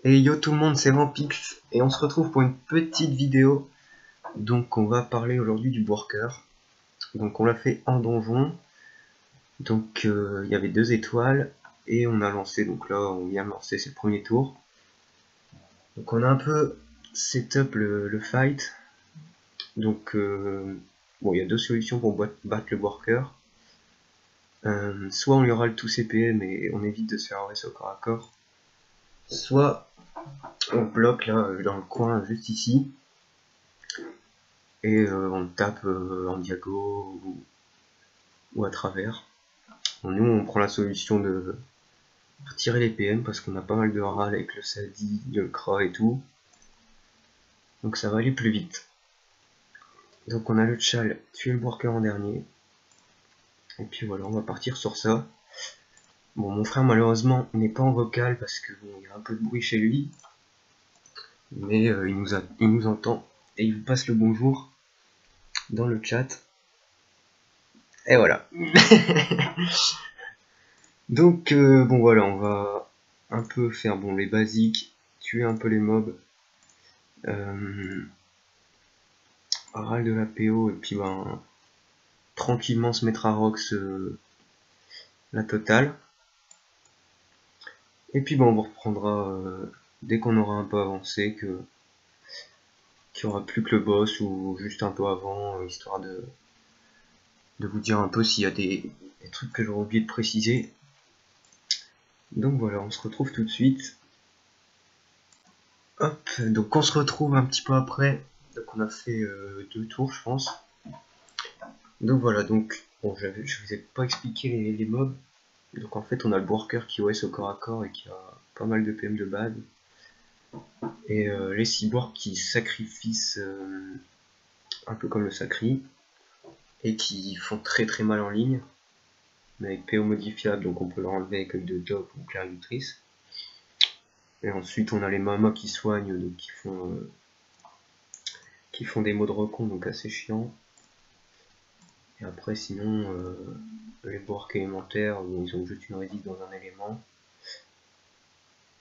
Et yo tout le monde, c'est Vampix et on se retrouve pour une petite vidéo. Donc on va parler aujourd'hui du worker. Donc on l'a fait en donjon. Donc il y avait 2 étoiles et on a lancé, donc là on vient de lancer, c'est le premier tour. Donc on a un peu setup le fight. Donc bon, il y a 2 solutions pour battre le worker. Soit on lui râle tout CPM et on évite de se faire arrêter au corps à corps. Soit on bloque là dans le coin juste ici et on tape en diago ou à travers. Bon, nous on prend la solution de retirer les PM parce qu'on a pas mal de râles avec le Sadi, le Kra et tout, donc ça va aller plus vite. Donc on a le Chal, tuer le worker en dernier, et puis voilà, on va partir sur ça. Bon, mon frère malheureusement n'est pas en vocal parce que bon, il y a un peu de bruit chez lui, mais il nous entend et il vous passe le bonjour dans le chat. Et voilà. Donc bon voilà, on va un peu faire bon les basiques, tuer un peu les mobs, râle de la PO et puis ben tranquillement se mettre à Rox la totale. Et puis ben on vous reprendra dès qu'on aura un peu avancé, qu'il n'y aura plus que le boss ou juste un peu avant, histoire de vous dire un peu s'il y a des trucs que j'aurais oublié de préciser. Donc voilà, on se retrouve tout de suite. Hop, donc on se retrouve un petit peu après. Donc on a fait 2 tours je pense. Donc voilà, donc bon, je vous ai pas expliqué les mobs. Donc en fait on a le worker qui OS au corps à corps et qui a pas mal de PM de base. Et les cyborgs qui sacrifient un peu comme le sacri. Et qui font très très mal en ligne. Mais avec PO modifiable, donc on peut leur enlever avec œil de top ou clarificatrice. Et ensuite on a les mamas qui soignent, donc qui font des mots de recon, donc assez chiant. Et après sinon les borks élémentaires, ils ont juste une résiste dans un élément.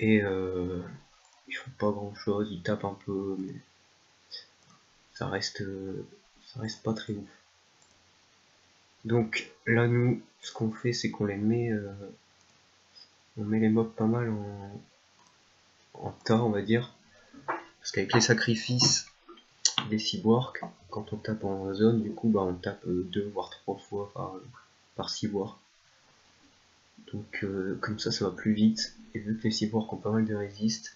Et ils font pas grand chose, ils tapent un peu, mais ça reste pas très ouf. Donc là nous, ce qu'on fait c'est qu'on les met, on met les mobs pas mal en tas on va dire. Parce qu'avec les sacrifices des cyborgs, quand on tape en zone, du coup bah on tape 2 voire 3 fois par cyborg. Donc comme ça va plus vite. Et vu que les cyborgs ont pas mal de résist,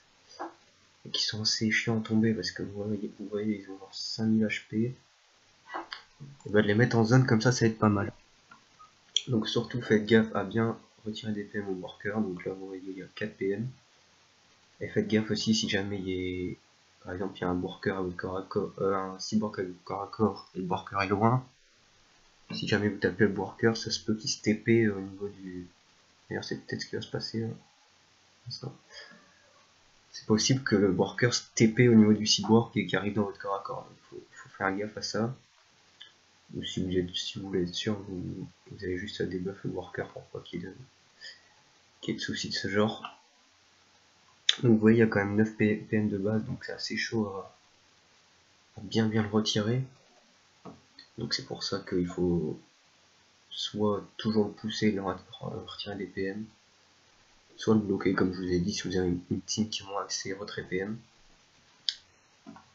et qui sont assez chiants à tomber parce que vous voyez ils ont genre 5000 HP, et bah de les mettre en zone comme ça va être pas mal. Donc surtout faites gaffe à bien retirer des PM au worker. Donc là vous voyez il y a 4 PM. Et faites gaffe aussi si jamais par exemple il y a un worker avec corps à corps, un cyborg avec corps à corps et le worker est loin. Si jamais vous tapez le worker, ça se peut qu'il se TP au niveau du. D'ailleurs c'est peut-être ce qui va se passer là. C'est possible que le worker se TP au niveau du cyborg et qui arrive dans votre corps à corps. Donc faut faire gaffe à ça. Ou si vous voulez être sûr, vous avez juste à debuff le worker pour pas qu'il y ait de soucis de ce genre. Donc vous voyez il y a quand même 9 PM de base, donc c'est assez chaud à bien le retirer. Donc c'est pour ça qu'il faut soit toujours le pousser et le retirer des PM, soit le bloquer comme je vous ai dit si vous avez une team qui ont accès retrait PM.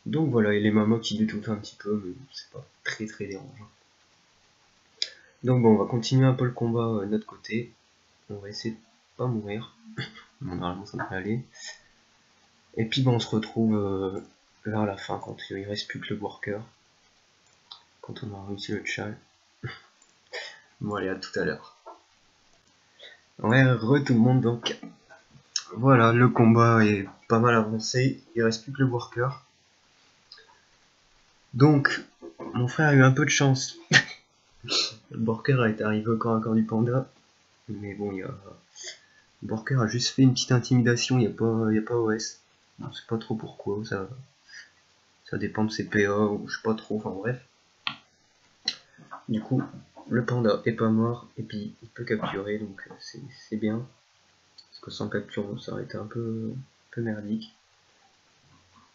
Donc voilà, et les mamas qui détouffent un petit peu, mais c'est pas très dérangeant. Donc bon, on va continuer un peu le combat de notre côté. On va essayer de pas mourir. Bon, normalement ça devrait aller. Et puis bon, on se retrouve vers la fin quand il reste plus que le worker. Quand on aura réussi le chal. Bon allez, à tout à l'heure. Ouais, tout le monde, donc voilà, le combat est pas mal avancé, il reste plus que le worker. Donc, mon frère a eu un peu de chance. Le worker est arrivé au corps à corps du panda, mais bon, le worker a juste fait une petite intimidation, il n'y a pas OS. On sait pas trop pourquoi, ça dépend de ses PA ou je sais pas trop, enfin bref. Du coup, le panda est pas mort et puis il peut capturer, donc c'est bien. Parce que sans capture, ça aurait été un peu peu merdique.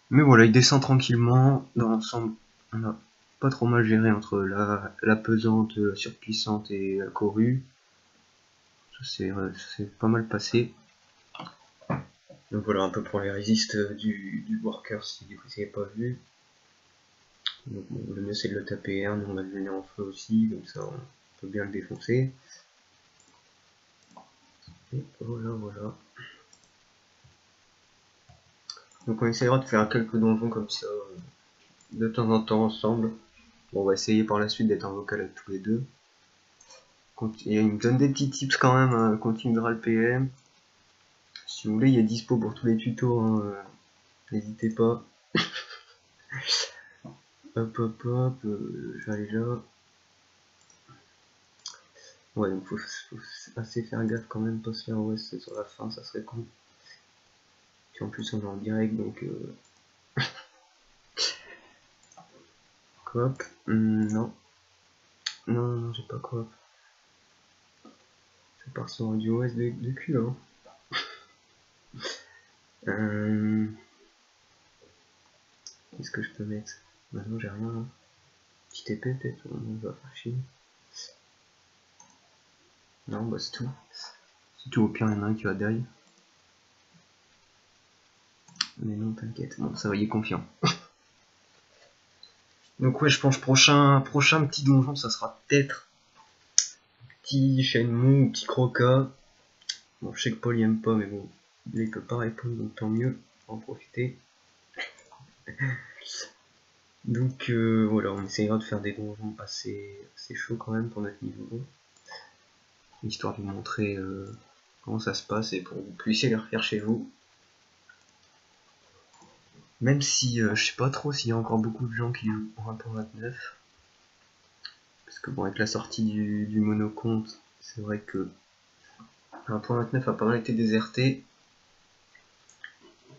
Mais voilà, il descend tranquillement. Dans l'ensemble, on a pas trop mal géré entre la pesante, la surpuissante et la corrue. Ça c'est pas mal passé. Donc voilà un peu pour les résistes du worker si vous n'avez pas vu. Donc bon, le mieux c'est de le taper R, nous on va le venir en feu aussi, comme ça on peut bien le défoncer. Et voilà. Donc on essaiera de faire quelques donjons comme ça de temps en temps ensemble. Bon, on va essayer par la suite d'être en vocal avec tous les deux. Il me donne des petits tips quand même, continuera le PM. Si vous voulez, il est dispo pour tous les tutos, hein, n'hésitez pas. Hop, je vais aller là. Ouais, donc faut assez faire gaffe quand même, pas se faire OS sur la fin, ça serait con. Puis en plus on est en direct, donc coop, non, j'ai pas coop. Ça part sur du OS de cul, hein. Qu'est-ce que je peux mettre? Bah non, j'ai rien, hein. Petit épée peut-être, on va faire chier. Non, bah c'est tout. C'est tout, au pire, il y en a un qui va die. Mais non, t'inquiète, bon, ça va y est confiant. Donc ouais, je pense prochain petit donjon, ça sera peut-être petit Shenmue ou petit Croca. Bon, je sais que Paul il aime pas, mais bon, il peut pas répondre, donc tant mieux, en profiter. Donc voilà, on essayera de faire des donjons assez chauds quand même pour notre niveau, histoire de vous montrer comment ça se passe et pour que vous puissiez les refaire chez vous. Même si je sais pas trop s'il y a encore beaucoup de gens qui jouent pour 1.29. Parce que bon, avec la sortie du monocompte, c'est vrai que 1.29 a pas mal été déserté.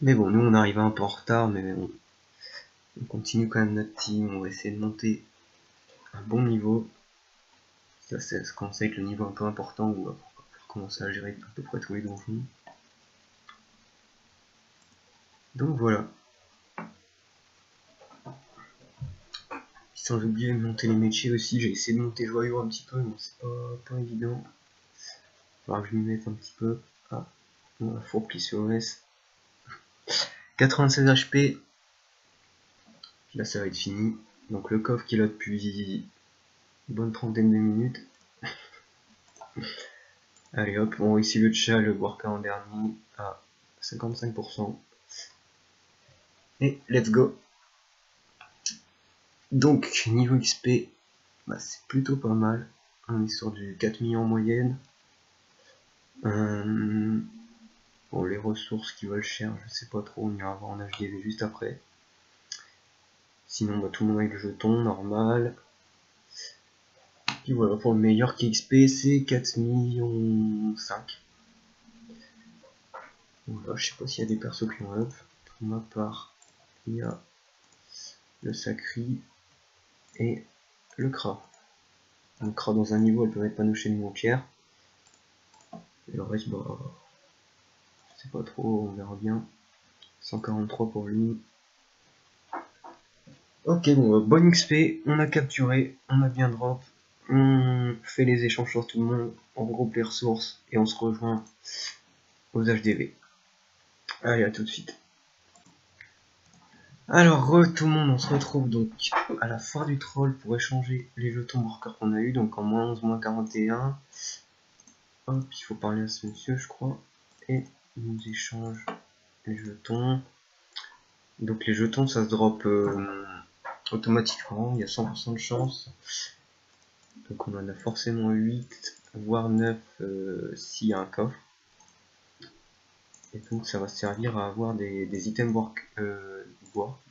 Mais bon, nous on arrive un peu en retard, mais on continue quand même notre team, on va essayer de monter un bon niveau. Ça c'est ce qu'on sait avec le niveau un peu important, où on va commencer à gérer à peu près tous les donjons. Donc voilà. Sans oublier de monter les métiers aussi, j'ai essayé de monter Joyau un petit peu, mais c'est pas évident. Il faudra que je m'y mette un petit peu. Ah, on a fourbe qui se OS. 96 HP. Là ça va être fini. Donc le coffre qui est là depuis une bonne trentaine de minutes. Allez hop, on ici le chat, le worker en dernier à 55%. Et let's go. Donc niveau XP, bah, c'est plutôt pas mal. On est sur du 4 millions en moyenne. Bon, les ressources qui valent cher, je sais pas trop, on ira voir en HDV juste après. Sinon, bah, tout le monde avec le jeton, normal. Et voilà, pour le meilleur qui XP, c'est 4 millions 5. Voilà, je sais pas s'il y a des persos qui ont up. Pour ma part, il y a le Sacri et le Kra. Le Kra dans un niveau, elle peut mettre panocher de pierre. Et le reste, bah, je sais pas trop, on verra bien. 143 pour lui. Ok, bon, bonne XP, on a capturé, on a bien drop. On fait les échanges sur tout le monde, on regroupe les ressources et on se rejoint aux HDV. Allez, à tout de suite. Alors, tout le monde, on se retrouve donc à la foire du troll pour échanger les jetons worker qu'on a eu, donc en moins 11, moins 41. Hop, il faut parler à ce monsieur, je crois. Et il nous échange les jetons. Donc les jetons, ça se drop automatiquement, il y a 100% de chance. Donc on en a forcément 8, voire 9 s'il y a un coffre. Et donc ça va servir à avoir des items bois,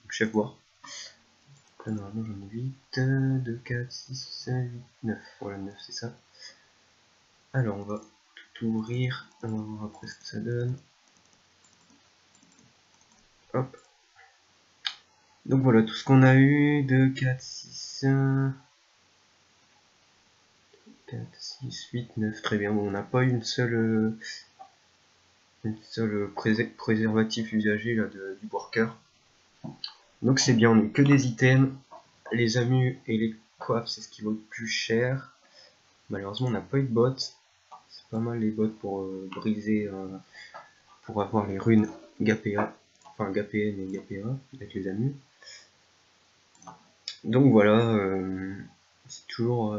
chef bois. Là normalement j'en ai 8, 2, 4, 6, 8, 9. Voilà, 9 c'est ça. Alors on va tout ouvrir, on va voir après ce que ça donne. Hop. Donc voilà tout ce qu'on a eu, 2, 4, 6, 4, 6, 8, 9, très bien. Bon, on n'a pas eu une seule seul préservatif usagé là, du worker. Donc c'est bien, on n'a que des items. Les amus et les coiffes, c'est ce qui vaut le plus cher. Malheureusement, on n'a pas eu de bottes. C'est pas mal les bottes pour briser, pour avoir les runes Gapea. Enfin, Gapeen et Gapea avec les amus. Donc voilà, c'est toujours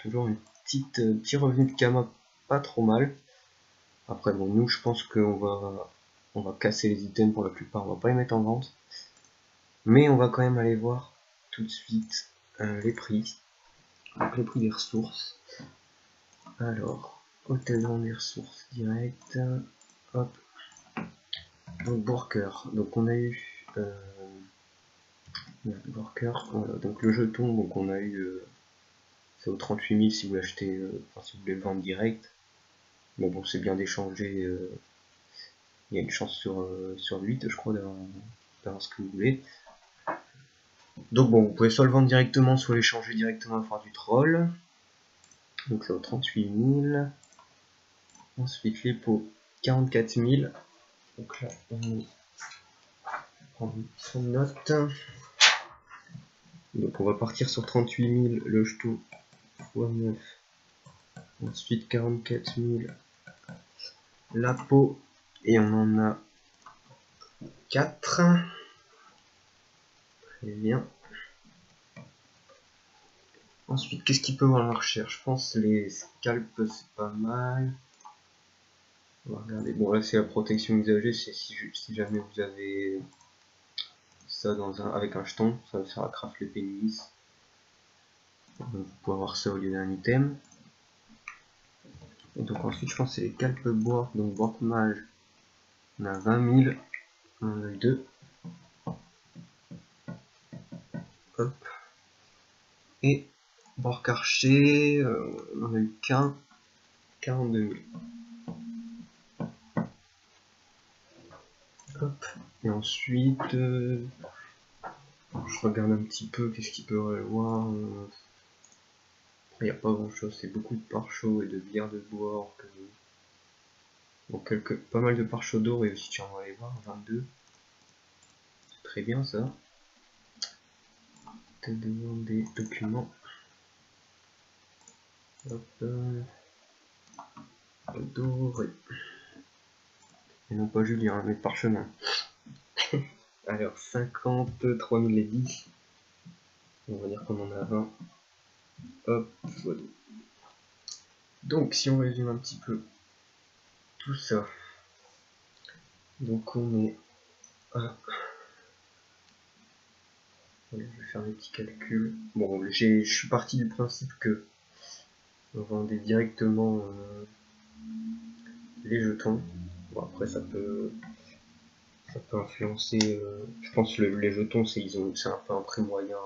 une petit revenu de Kama pas trop mal. Après bon, nous je pense qu'on va casser les items pour la plupart, on va pas les mettre en vente. Mais on va quand même aller voir tout de suite les prix. Donc le prix des ressources. Alors, hôtel des ressources direct. Hop. Donc worker. Donc on a eu worker. Voilà. Donc le jeton, donc on a eu c'est au 38 000 si vous l'achetez, enfin, si vous voulez le vendre direct. Mais bon, c'est bien d'échanger. Il y a une chance sur 8, je crois, d'avoir ce que vous voulez. Donc bon, vous pouvez soit le vendre directement, soit l'échanger directement et faire du troll. Donc c'est au 38 000. Ensuite les pots 44 000. Donc là on prend une note. Donc on va partir sur 38 000 le jeton x 9. Ensuite 44 000 la peau. Et on en a 4. Très bien. Ensuite, qu'est-ce qu'il peut avoir la recherche? Je pense les scalps c'est pas mal. On va regarder. Bon là c'est la protection usagée, c'est si jamais vous avez ça avec un jeton, ça va faire à craft les pénis. Vous pouvez avoir ça au lieu d'un item. Et donc ensuite je pense que c'est les calpes bois, donc bois mage. On a 20 000, on en a eu 2. Hop. Et bois archer, on en a eu qu'un, 42 000. Hop. Et ensuite, je regarde un petit peu qu'est-ce qu'il peut y avoir. Il n'y a pas grand chose, c'est beaucoup de pare-chaud et de bière de bois. Donc pas mal de pare-chaud d'or et aussi tiens on va aller voir, 22. C'est très bien ça. Peut-être demander des documents. Hop. Doré. Et non pas Julien, mais parchemin. Alors 53 010. On va dire qu'on en a 20. Hop, voilà. Donc si on résume un petit peu tout ça. Donc on est à... Je vais faire des petits calculs. Bon, je suis parti du principe que on vendait directement les jetons. Bon après ça peut influencer. Je pense que les jetons c'est un peu un prix moyen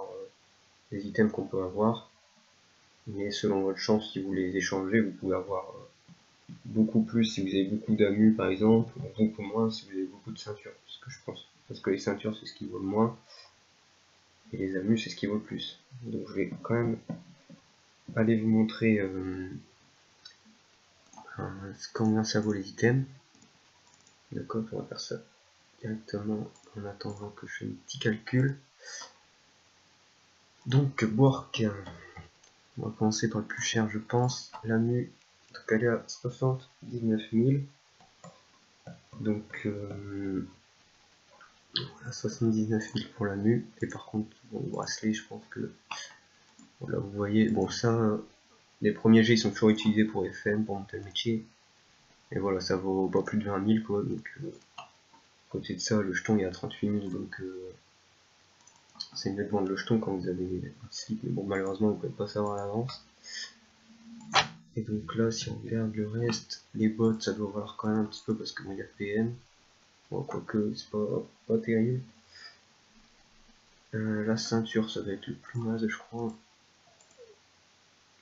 des items qu'on peut avoir. Mais selon votre chance, si vous les échangez, vous pouvez avoir beaucoup plus si vous avez beaucoup d'amus par exemple, ou beaucoup moins si vous avez beaucoup de ceintures. Ce que je pense. Parce que les ceintures c'est ce qui vaut le moins. Et les amus c'est ce qui vaut le plus. Donc je vais quand même aller vous montrer combien ça vaut les items. D'accord, on va faire ça directement en attendant que je fasse un petit calcul. Donc Bork, on va commencer par le plus cher je pense. L'amu, donc elle est à 79 000. Donc à 79 000 pour l'amu. Et par contre, bon, le bracelet, je pense que là vous voyez, bon ça, les premiers jets ils sont toujours utilisés pour FM, pour monter le métier. Et voilà, ça vaut pas plus de 20 000 quoi. Donc à côté de ça, le jeton il est à 38 000, donc c'est mieux de vendre le jeton quand vous avez un slip, mais bon malheureusement vous pouvez pas savoir à l'avance. Et donc là si on regarde le reste, les bottes ça doit valoir quand même un petit peu parce que bon il y a PM. Bon quoique c'est pas terrible. La ceinture ça va être le plus naze je crois.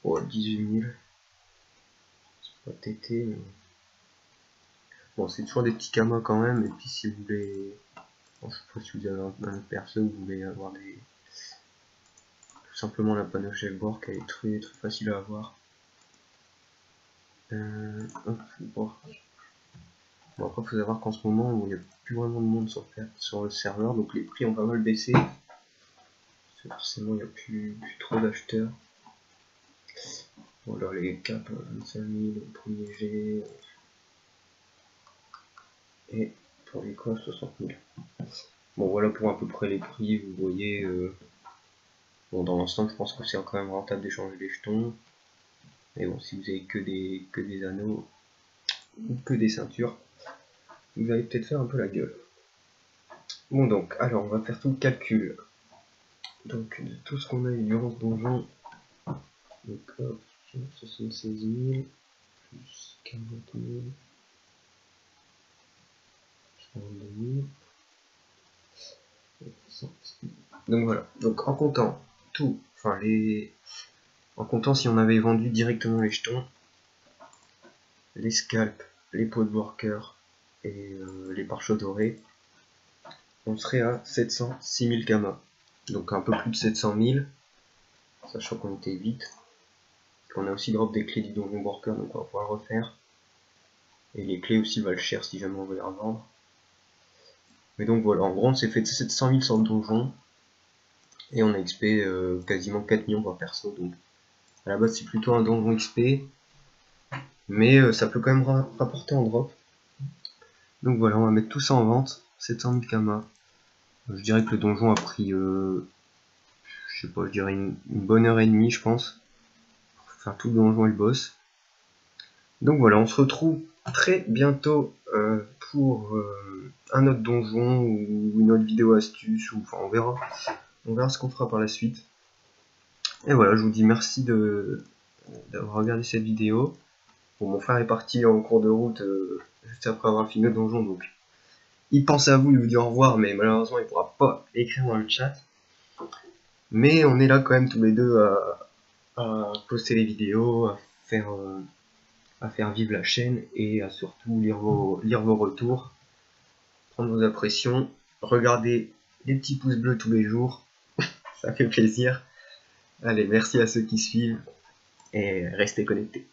Oh 18 000. C'est pas TT mais... Bon c'est toujours des petits kamas quand même, et puis si vous voulez... Bon, je sais pas si vous avez un perso, vous voulez avoir des... Tout simplement la panoche Elborg, elle est très facile à avoir. Hop, bon. Bon, après, il faut savoir qu'en ce moment, il n'y a plus vraiment de monde sur le serveur, donc les prix ont pas mal baissé. Forcément, il n'y a plus trop d'acheteurs. Bon, alors les caps 25 000, premier G, et pour les coins 60 000. Bon, voilà pour à peu près les prix, vous voyez. Bon, dans l'ensemble, je pense que c'est quand même rentable d'échanger les jetons. Mais bon, si vous avez que des anneaux ou que des ceintures, vous allez peut-être faire un peu la gueule. Bon, donc, alors, on va faire tout le calcul. Donc, de tout ce qu'on a eu durant ce donjon, donc, hop, 76 000, plus 40 000, 42 000, donc voilà. Donc, en comptant tout, enfin, en comptant si on avait vendu directement les jetons, les scalps, les pots de worker et les pare-chocs dorés, on serait à 706 000 kamas. Donc un peu plus de 700 000, sachant qu'on était 8. On a aussi drop des clés du donjon worker, donc on va pouvoir le refaire. Et les clés aussi valent cher si jamais on veut les revendre. Mais donc voilà, en gros on s'est fait 700 000 sur le donjon. Et on a XP quasiment 4 millions par perso. Donc à la base c'est plutôt un donjon XP. Mais ça peut quand même rapporter en drop. Donc voilà, on va mettre tout ça en vente. 700 000 kamas. Je dirais que le donjon a pris, je sais pas, je dirais une bonne heure et demie, je pense, pour faire tout le donjon et le boss. Donc voilà, on se retrouve très bientôt pour un autre donjon ou une autre vidéo astuce, ou enfin on verra ce qu'on fera par la suite. Et voilà, je vous dis merci d'avoir regardé cette vidéo. Bon, mon frère est parti en cours de route juste après avoir fini le donjon, donc il pense à vous, il vous dit au revoir, mais malheureusement il pourra pas écrire dans le chat. Mais on est là quand même tous les deux à poster les vidéos, à faire vivre la chaîne et à surtout lire vos retours, prendre vos impressions, regarder les petits pouces bleus tous les jours, ça fait plaisir. Allez, merci à ceux qui suivent et restez connectés.